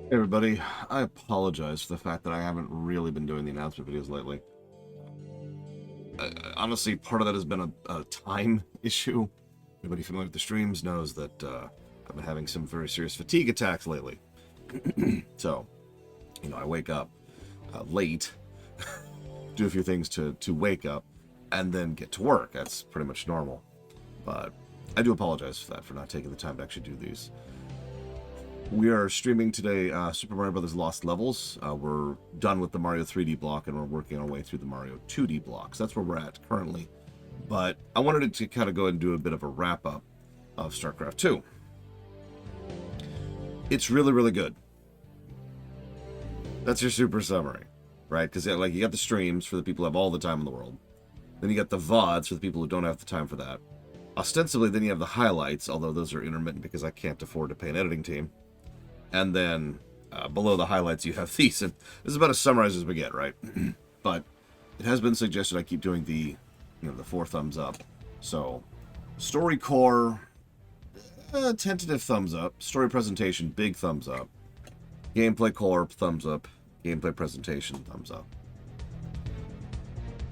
Hey everybody, I apologize for the fact that I haven't really been doing the announcement videos lately. Honestly, part of that has been a time issue. Anybody familiar with the streams knows that I've been having some very serious fatigue attacks lately. So, I wake up late, do a few things to wake up, and then get to work. That's pretty much normal. But I do apologize for that, for not taking the time to actually do these. We are streaming today Super Mario Bros. Lost Levels. We're done with the Mario 3D block, and we're working our way through the Mario 2D blocks. That's where we're at currently. But I wanted to kind of go ahead and do a bit of a wrap-up of StarCraft 2. It's really, really good. That's your super summary, right? Because you got the streams for the people who have all the time in the world. Then you got the VODs for the people who don't have the time for that. Ostensibly, then you have the highlights, although those are intermittent because I can't afford to pay an editing team. And then below the highlights, you have these. And this is about as summarized as we get, right? But it has been suggested I keep doing the 4 thumbs up. So, story core, tentative thumbs up. Story presentation, big thumbs up. Gameplay core, thumbs up. Gameplay presentation, thumbs up.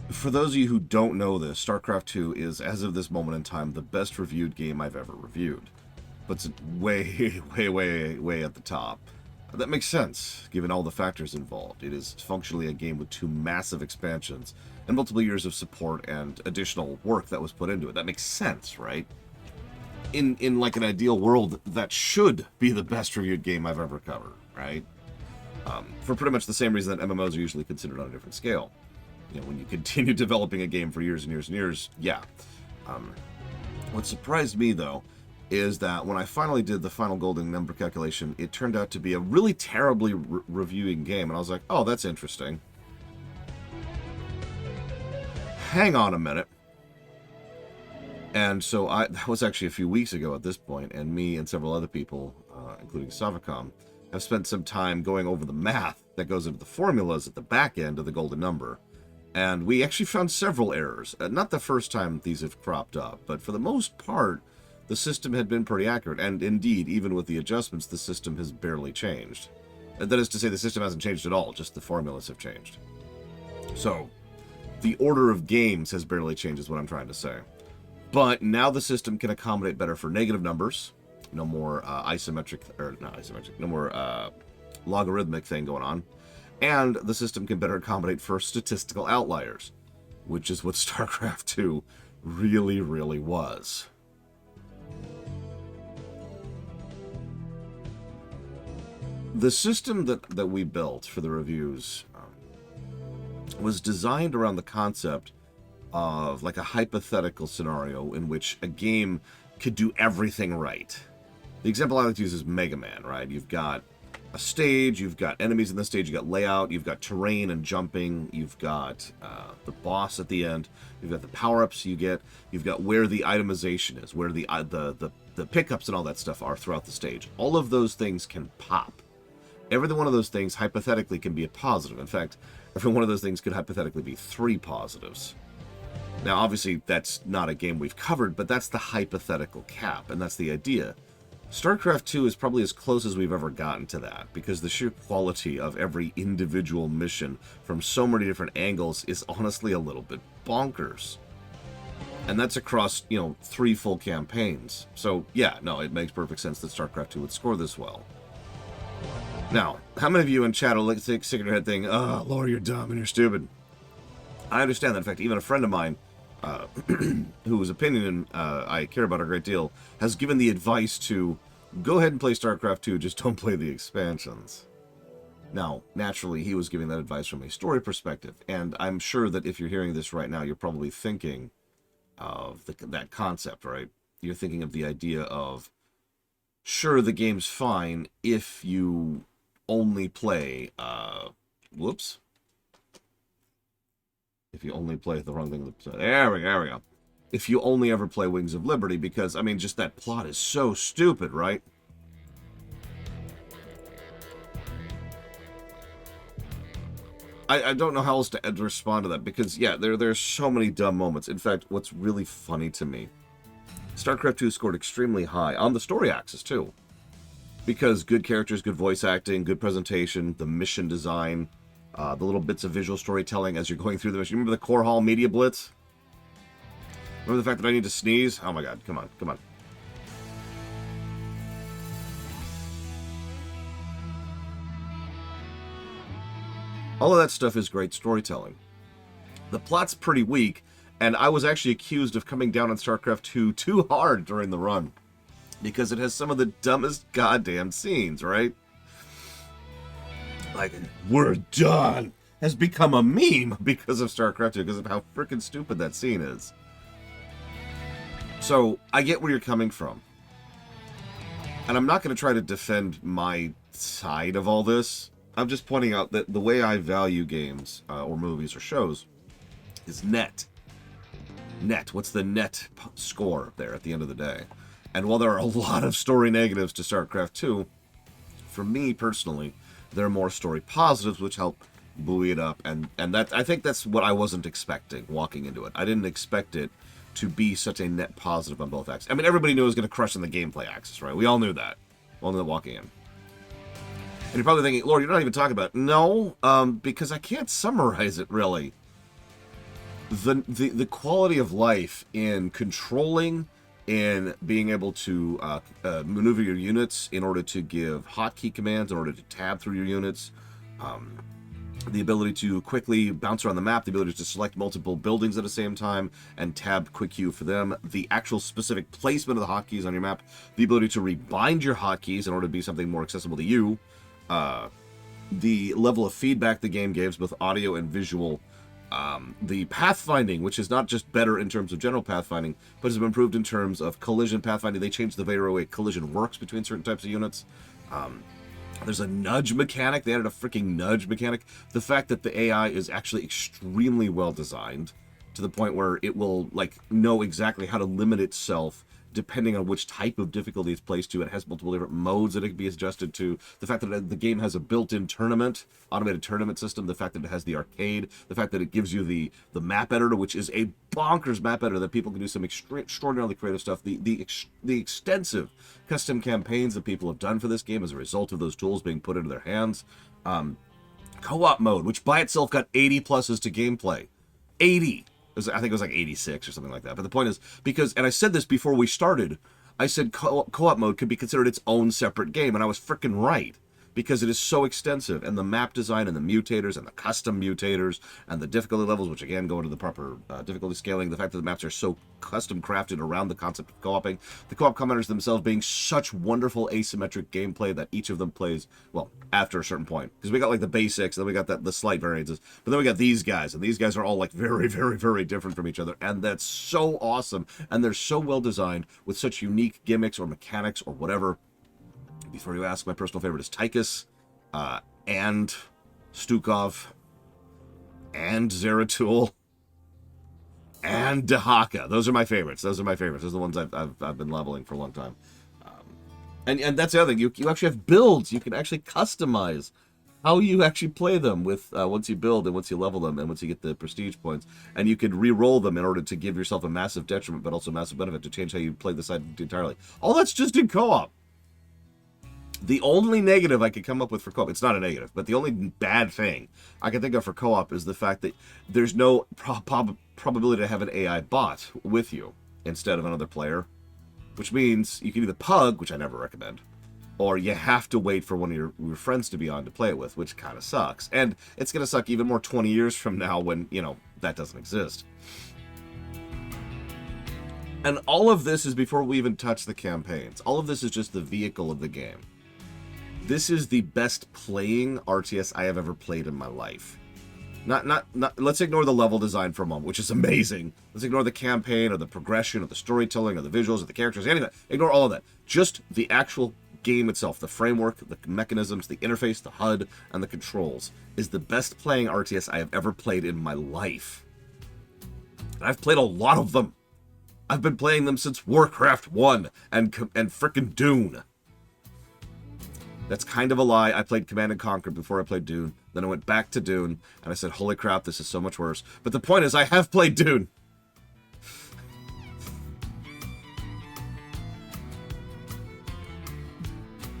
For those of you who don't know this, StarCraft 2 is, as of this moment in time, the best reviewed game I've ever reviewed. Puts it way, way, way, way at the top. That makes sense, given all the factors involved. It is functionally a game with 2 massive expansions and multiple years of support and additional work that was put into it. That makes sense, right? In like an ideal world, that should be the best reviewed game I've ever covered, right? For pretty much the same reason that MMOs are usually considered on a different scale. When you continue developing a game for years and years and years, yeah. What surprised me, though, is that when I finally did the final golden number calculation, it turned out to be a really terribly reviewing game. And I was like, oh, that's interesting. Hang on a minute. And so that was actually a few weeks ago at this point, and me and several other people, including Savicom, have spent some time going over the math that goes into the formulas at the back end of the golden number. And we actually found several errors. Not the first time these have cropped up, but for the most part, the system had been pretty accurate, and indeed, even with the adjustments, the system has barely changed. That is to say, the system hasn't changed at all, just the formulas have changed. So, the order of games has barely changed, is what I'm trying to say. But now the system can accommodate better for negative numbers. No more no more logarithmic thing going on. And the system can better accommodate for statistical outliers, which is what StarCraft 2 really, really was. The system that we built for the reviews was designed around the concept of like a hypothetical scenario in which a game could do everything right. The example I like to use is Mega Man, right? You've got a stage, you've got enemies in the stage, you've got layout, you've got terrain and jumping, you've got the boss at the end, you've got the power-ups you get, you've got where the itemization is, where the pickups and all that stuff are throughout the stage. All of those things can pop. Every one of those things hypothetically can be a positive. In fact, every one of those things could hypothetically be 3 positives. Now, obviously, that's not a game we've covered, but that's the hypothetical cap, and that's the idea. StarCraft 2 is probably as close as we've ever gotten to that, because the sheer quality of every individual mission from so many different angles is honestly a little bit bonkers. And that's across, 3 full campaigns. So, yeah, no, it makes perfect sense that StarCraft 2 would score this well. Now, how many of you in chat are sick of your head thinking, oh, Laura, you're dumb and you're stupid? I understand that. In fact, even a friend of mine, whose opinion I care about a great deal, has given the advice to go ahead and play StarCraft 2, just don't play the expansions. Now, naturally, he was giving that advice from a story perspective, and I'm sure that if you're hearing this right now, you're probably thinking of that concept, right? You're thinking of the idea of, sure, the game's fine if you only play, whoops. If you only play the wrong thing, there we go. If you only ever play Wings of Liberty, because, I mean, just that plot is so stupid, right? I don't know how else to respond to that, because, yeah, there's so many dumb moments. In fact, what's really funny to me, StarCraft 2 scored extremely high, on the story axis, too. because good characters, good voice acting, good presentation, the mission design, the little bits of visual storytelling as you're going through the mission. Remember the Core Hall Media Blitz? Remember the fact that I need to sneeze? Oh my god, come on, come on. All of that stuff is great storytelling. The plot's pretty weak, and I was actually accused of coming down on StarCraft 2 too hard during the run, because it has some of the dumbest goddamn scenes, right? Like, we're done has become a meme because of StarCraft 2, because of how freaking stupid that scene is. So, I get where you're coming from. And I'm not going to try to defend my side of all this. I'm just pointing out that the way I value games, or movies, or shows, is net. Net. What's the net score there at the end of the day? And while there are a lot of story negatives to StarCraft 2, for me personally, there are more story positives which help buoy it up, and that, I think that's what I wasn't expecting walking into it. I didn't expect it to be such a net positive on both axes. I mean, everybody knew it was going to crush on the gameplay axis, right? We all knew that. We all knew that walking in. And you're probably thinking, Lord, you're not even talking about it. No, because I can't summarize it, really. The quality of life in controlling, in being able to maneuver your units in order to give hotkey commands, in order to tab through your units, the ability to quickly bounce around the map, the ability to select multiple buildings at the same time and tab quick queue for them, the actual specific placement of the hotkeys on your map, the ability to rebind your hotkeys in order to be something more accessible to you, the level of feedback the game gives, both audio and visual, the pathfinding, which is not just better in terms of general pathfinding, but has been improved in terms of collision pathfinding. They changed the very way collision works between certain types of units. There's a nudge mechanic. They added a freaking nudge mechanic. The fact that the AI is actually extremely well designed to the point where it will like know exactly how to limit itself depending on which type of difficulty it's placed to. It has multiple different modes that it can be adjusted to. The fact that the game has a built-in tournament, automated tournament system, the fact that it has the arcade, the fact that it gives you the map editor, which is a bonkers map editor that people can do some extraordinarily creative stuff. The extensive custom campaigns that people have done for this game as a result of those tools being put into their hands. Co-op mode, which by itself got 80 pluses to gameplay. 80! I think it was like 86 or something like that. But the point is, because, and I said this before we started, I said co-op mode could be considered its own separate game, and I was freaking right. Because it is so extensive, and the map design, and the mutators, and the custom mutators, and the difficulty levels, which again go into the proper difficulty scaling, the fact that the maps are so custom crafted around the concept of co-oping, the co-op commanders themselves being such wonderful asymmetric gameplay that each of them plays, well, after a certain point. Because we got like the basics, then we got the slight variances, but then we got these guys, and these guys are all like very, very, very different from each other, and that's so awesome, and they're so well designed with such unique gimmicks or mechanics or whatever. Before you ask, my personal favorite is Tychus, and Stukov, and Zeratul, and Dahaka. Those are my favorites. Those are the ones I've been leveling for a long time. And that's the other thing. You actually have builds. You can actually customize how you actually play them with once you build and once you level them and once you get the prestige points. And you can re-roll them in order to give yourself a massive detriment, but also massive benefit to change how you play the side entirely. All that's just in co-op. The only negative I could come up with for co-op, it's not a negative, but the only bad thing I can think of for co-op is the fact that there's no probability to have an AI bot with you instead of another player, which means you can either pug, which I never recommend, or you have to wait for one of your friends to be on to play it with, which kind of sucks. And it's going to suck even more 20 years from now when, you know, that doesn't exist. And all of this is before we even touch the campaigns. All of this is just the vehicle of the game. This is the best playing RTS I have ever played in my life. Not. Let's ignore the level design for a moment, which is amazing. Let's ignore the campaign or the progression or the storytelling or the visuals or the characters, any of that. Ignore all of that. Just the actual game itself, the framework, the mechanisms, the interface, the HUD, and the controls is the best playing RTS I have ever played in my life. And I've played a lot of them. I've been playing them since Warcraft 1 and frickin' Dune. That's kind of a lie. I played Command & Conquer before I played Dune. Then I went back to Dune, and I said, holy crap, this is so much worse. But the point is, I have played Dune.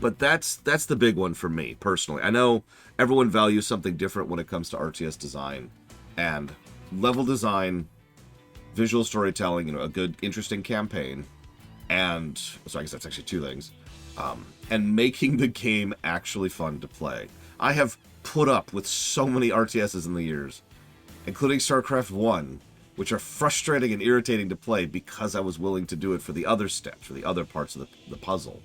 But that's the big one for me, personally. I know everyone values something different when it comes to RTS design. And level design, visual storytelling, you know, a good, interesting campaign, and... So I guess that's actually two things. And making the game actually fun to play. I have put up with so many RTSs in the years, including Starcraft 1, which are frustrating and irritating to play because I was willing to do it for the other steps, for the other parts of the puzzle.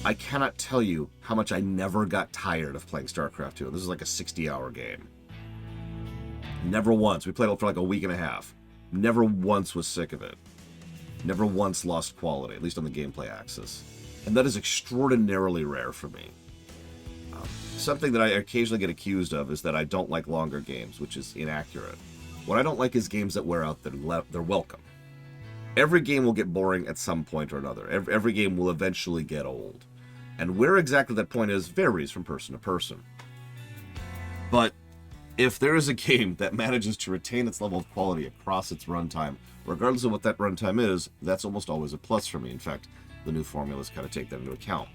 I cannot tell you how much I never got tired of playing Starcraft 2. This is like a 60-hour game. Never once. We played it for like a week and a half. Never once was sick of it. Never once lost quality, at least on the gameplay axis. And that is extraordinarily rare for me. Something that I occasionally get accused of is that I don't like longer games, which is inaccurate. What I don't like is games that wear out their welcome. Every game will get boring at some point or another. Every game will eventually get old. And where exactly that point is varies from person to person. But if there is a game that manages to retain its level of quality across its runtime, regardless of what that runtime is, that's almost always a plus for me. In fact, the new formulas kind of take that into account.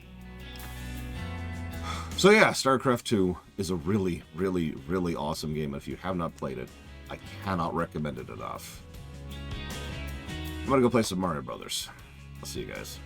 So yeah, StarCraft 2 is a really, really, really awesome game. If you have not played it, I cannot recommend it enough. I'm gonna go play some Mario Brothers. I'll see you guys.